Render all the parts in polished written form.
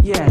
Yeah.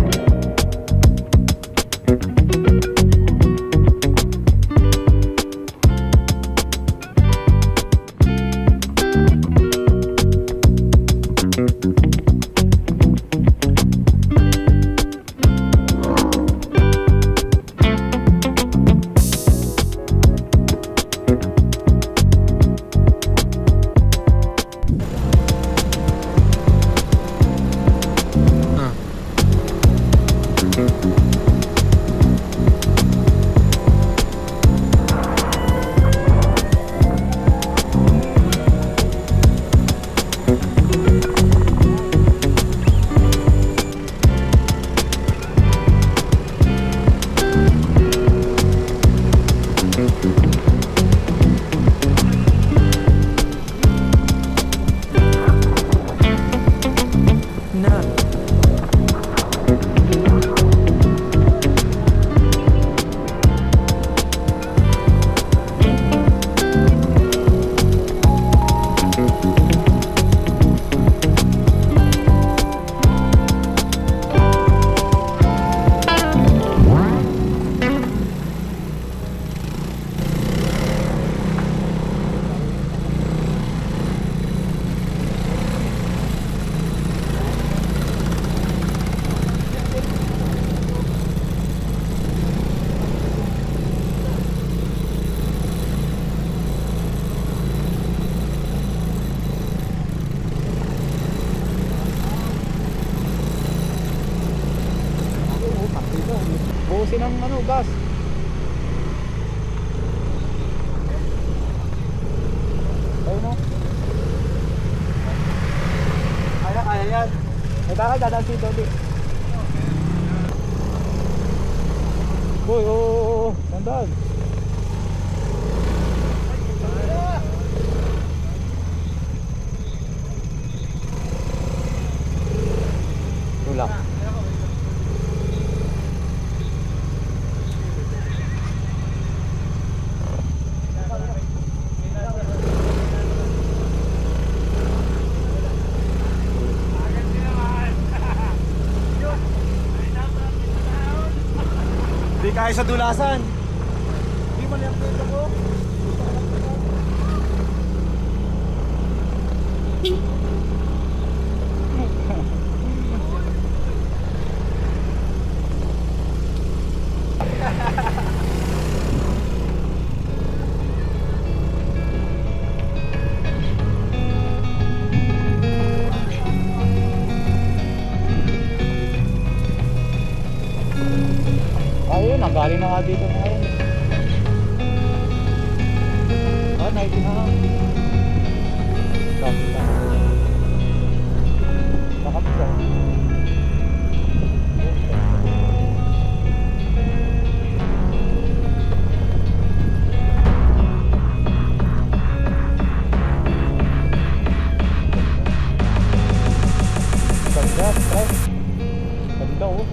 Buhusin ang ano, gas. Ayun mo. Kaya yan. May takay dadaan dito ulit. Uy, oo. Sandal. Tulak. Hindi kaya sa dulasan. Hindi mo liyak dito ko. Ayun, galing na nga dito ngayon. Ah, naitinahang. Sakap ka. Ganda, stress. Ganda oh.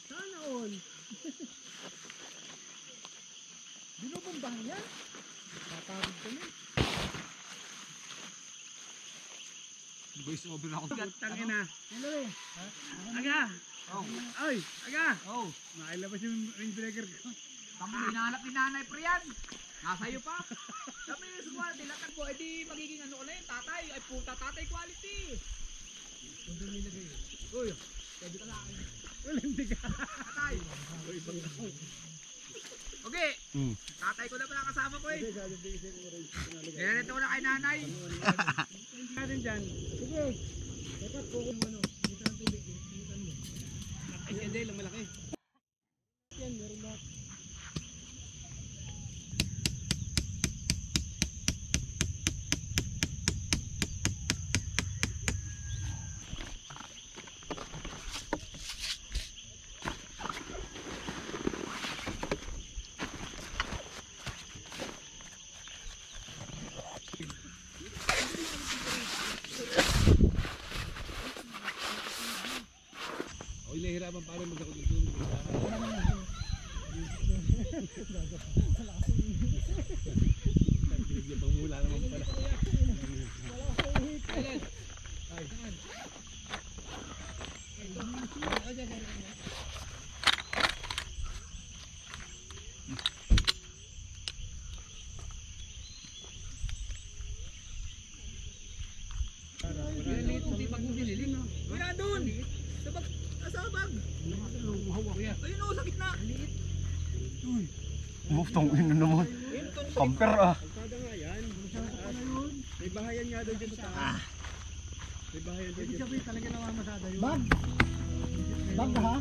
Sana all. Binubumbahan yan. Tatawag ko na. Voice over ako. Tangin na. Hello eh. Aga. Oh. Ay, aga. Oh. Nailabas yung ring breaker ko. Tama, hinahanap ni nanay pre yan. Nasa'yo pa. Sabi, sumali, dilatag ko, edi magiging ano ko na yun, tatay. Ay puta, tatay quality. Uy, pwede ka lang. Well, hindi ka. Tatay. Okay. Tatay ko na pala kasama ko eh. Kaya nito ko na kay nanay. Natin dyan. Sige. Dapat po kung ano. Dito ang tubig. Tingnan mo. Ay, siya dahil. Ang malaki. Yan, meron lahat. Oy, nahihirapan para magsakot ng tulog. Bigyan pang mula naman pala. Kuya doon. Sabag. Ayun o, sa gitna. Muftong ino naman. Kamper ah. Kalsada nga yan. May bahayan nga daw dyan sa taas. May bahayan dyan. Ibig sabihin talaga namamasada yun. Bag! Bag ha?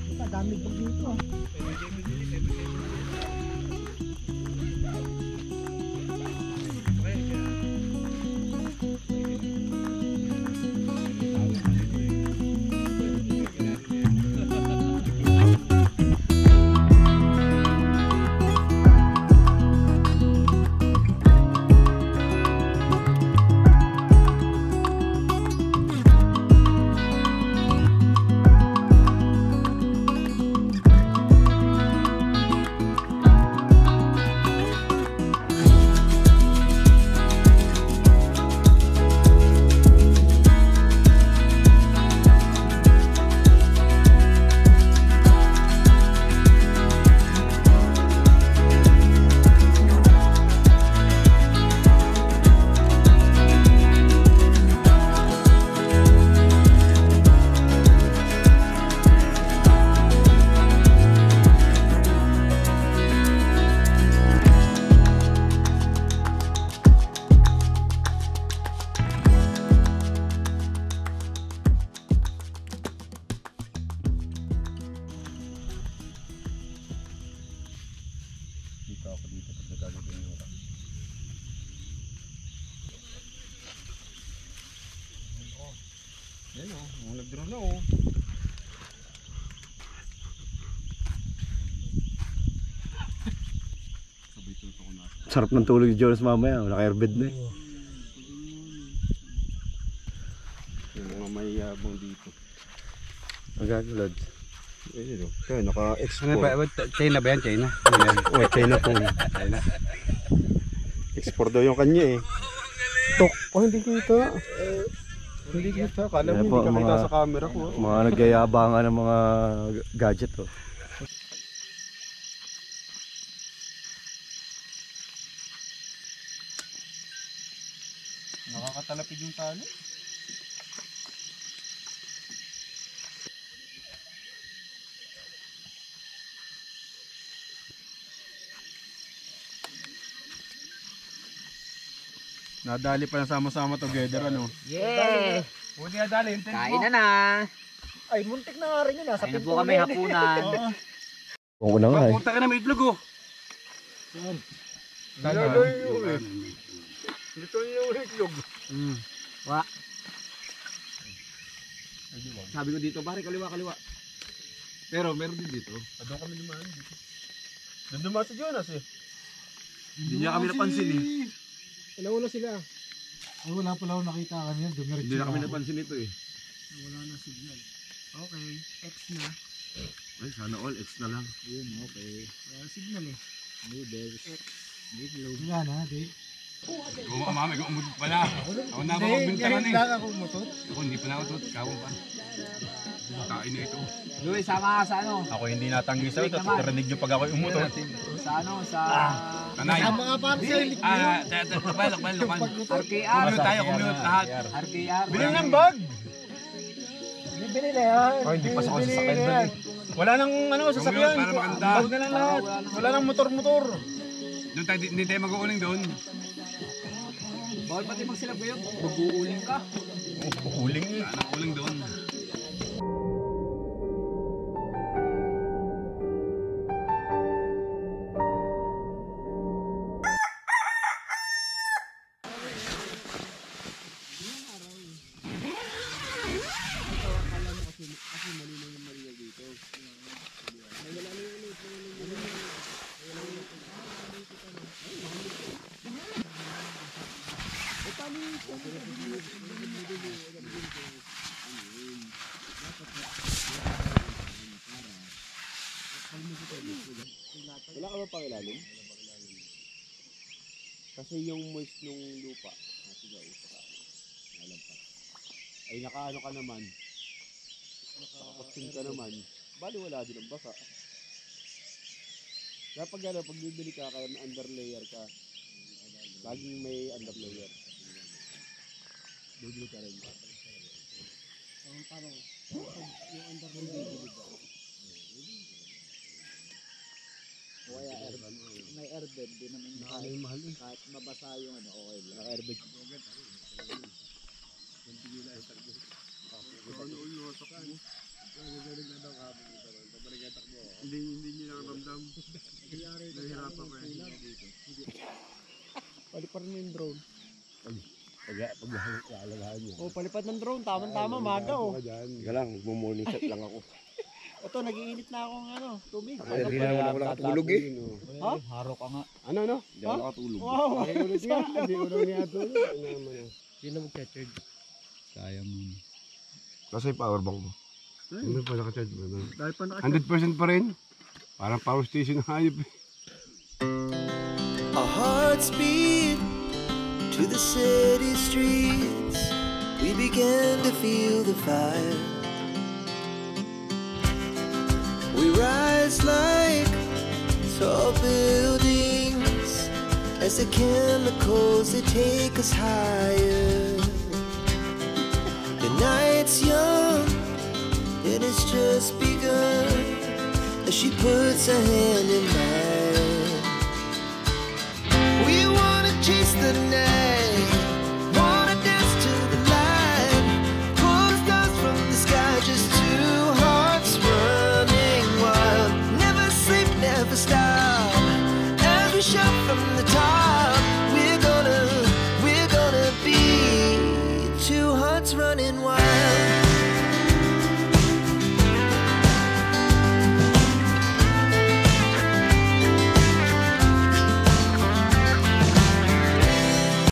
Ito, daming bag dito ah. Dito ako dito pag nagagawin yung ka. Yan o, nag-draw na o. Sarap ng tulog ni Jonas mamaya, naka-airbed na eh. Yung mga mayabang dito. Magagulad. Ayun o, kaya naka-export. China ba yan? China? Ano yan? Oh, China po. China. Export daw yung kanya eh. Tok, oh hindi kita. Hindi kita, kala mo hindi ka kita sa camera ko. Mga nagyayabangan ng mga gadget oh. Nakakatalapid yung tali. Nadali pa na sama-sama together ano. Yeah. Buti na dali. Kain na na. Ay, muntik na nga rin yun. Nasa Kain na po kami hapunan. Oo na nga eh. Punta ka na may itlog oh. Dito yung itlog. Wa. Sabi ko dito, pare kaliwa. Pero meron din dito. Doon kami dumaan dito. Doon dumaan si Jonas eh. Hindi niya kami napansin eh. Wala sila. Ay, wala pala ako nakita kanina. Hindi na kami napansin ito eh. Wala na signal. Okay, X na. Ay, sana all X na lang. Yun, okay. Wala signal eh. X. Wala na, di. Oo, mami, kung umudot pala. Ako na ako magbintangan eh. Lang ako umutot. Ako hindi pa na ako tot. Kawang pa. Kain na ito. Luis, sama ka sa ano? Ako hindi natanggi sa'yo. Wait Tapos naman. narinig nyo pag ako umutot. Sa ano? Sa... Tanay. Sama nga para sa ilig Lakban. RKR. Ano tayo, kumute lahat. RKR. Bilhin ng bag! Bibili na yan. Oh, hindi pa sa Bibili sasakyan na doon yan. eh. Wala nang ano, sasakyan. Bag na lang lahat. Wala nang motor-motor. Doon tayo, hindi tayo mag-uuling doon. Bawal pati magsilab ngayon. Mag-uuling ka. Uling eh. Uling doon. Wala ka ba pakilalim? Kasi yung moist nung lupa, nasigaw sa nalampas. Ay nakaano ka naman, nakakastin ka naman, bali wala din ang basa. Kaya pag ano, pag bibili ka, kaya may underlayer ka, laging may underlayer. Bibili ka rin. Paano? Yung underlayer. Kaya may airbag din naman kahit mabasa yung ano, okay lang. Naka-airbag. Hindi niya nakaramdam. Nahihirapan pa yan. Palipad mo yung drone. Pag-aalagahan niya. Oh, palipad ng drone. Tama-tama, maga oh. Teka lang, mag-morning set lang ako. Ito, nag-iinit na akong ano, tubig. Hindi na ako nakatulog eh. Ha? Harok ka nga. Ano? Hindi ako nakatulog. Wow! Pakiulit nga, hindi ulo niya tulog. Sino mag-charge? Kaya mo. Kasi power bank mo. Ano pa naka-charge mo? Dahil pa naka-charge. 100% pa rin. Parang power station na hayop eh. Our hearts beat to the city streets. We began to feel the fire. We rise like tall buildings as the chemicals they take us higher. The night's young and it's just begun as she puts her hand in mine.